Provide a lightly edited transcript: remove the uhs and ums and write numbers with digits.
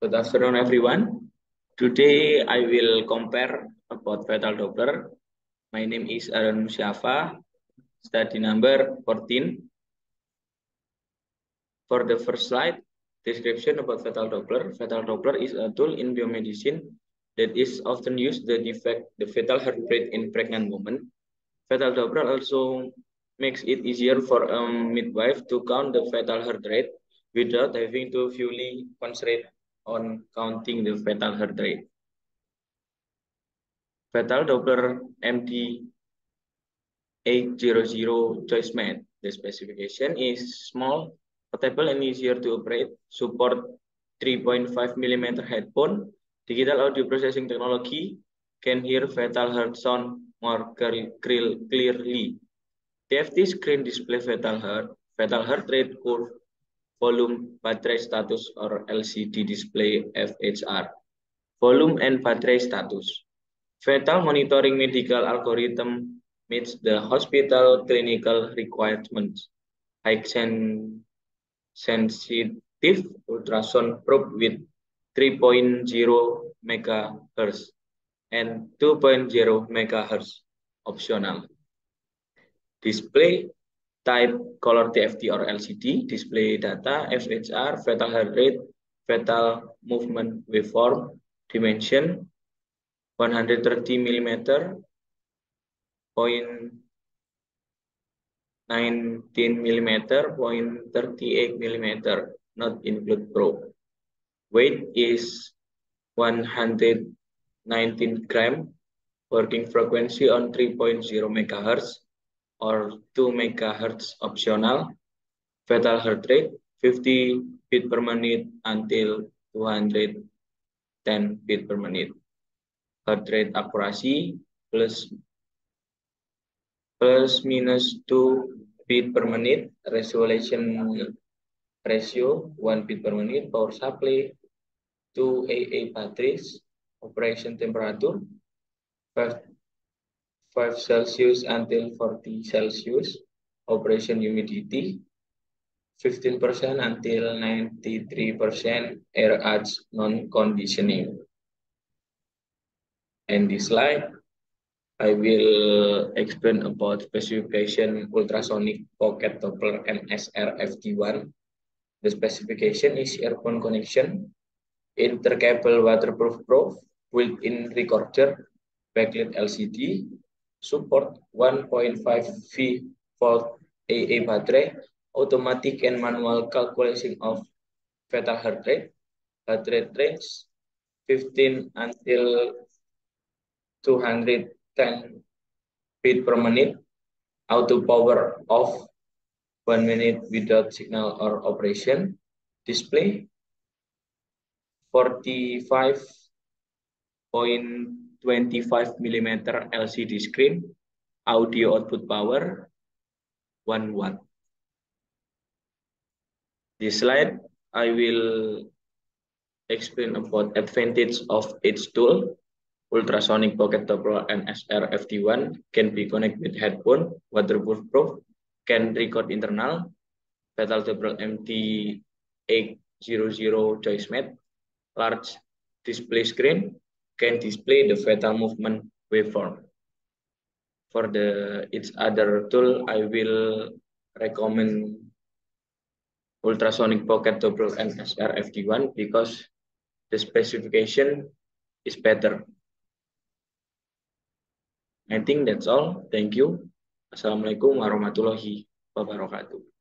Good afternoon, everyone. Today I will compare about fetal Doppler. My name is Aaron Musyafa, study number 14. For the first slide, description about fetal Doppler. Fetal Doppler is a tool in biomedicine that is often used to detect the fetal heart rate in pregnant women. Fetal Doppler also makes it easier for a midwife to count the fetal heart rate without having to fully concentrate on counting the fetal heart rate. Fetal Doppler MD800 choice made. The specification is small, portable, and easier to operate. Support 3.5 mm headphone. Digital audio processing technology can hear fetal heart sound more clearly. TFT screen display fetal heart rate curve, volume, battery status, or LCD display FHR. Volume and battery status. Fetal monitoring medical algorithm meets the hospital clinical requirements. High sensitive ultrasound probe with 3.0 MHz and 2.0 MHz optional. Display type color TFT or LCD, display data, FHR, fetal heart rate, fetal movement waveform, dimension 130 mm, 0.19 mm, 0.38 mm, not include probe. Weight is 119 gram, working frequency on 3.0 MHz or 2 MHz optional. Fetal heart rate 50 beat per minute until 210 beat per minute. Heart rate accuracy plus minus 2 beat per minute. Resolution ratio 1 beat per minute. Power supply 2 AA batteries. Operation temperature 5 Celsius until 40 Celsius. Operation humidity 15% until 93% air adds non-conditioning. And this slide, I will explain about specification ultrasonic pocket Doppler NSR FD1. The specification is earphone connection, intercable waterproof probe, built-in recorder, backlit LCD, support 1.5 volt AA battery, automatic and manual calculation of fetal heart rate range 15 until 210 beat per minute, auto power off 1 minute without signal or operation, display 45.25 mm LCD screen, audio output power 1 watt. This slide, I will explain about advantage of each tool. Ultrasonic pocket Doppler NSR FD1 can be connected with headphone, waterproof probe, can record internal, fetal Doppler MD800 choice mate, large display screen, can display the fetal movement waveform. For each other tool, I will recommend ultrasonic pocket Doppler NSR FD1 because the specification is better. I think that's all. Thank you. Assalamualaikum warahmatullahi wabarakatuh.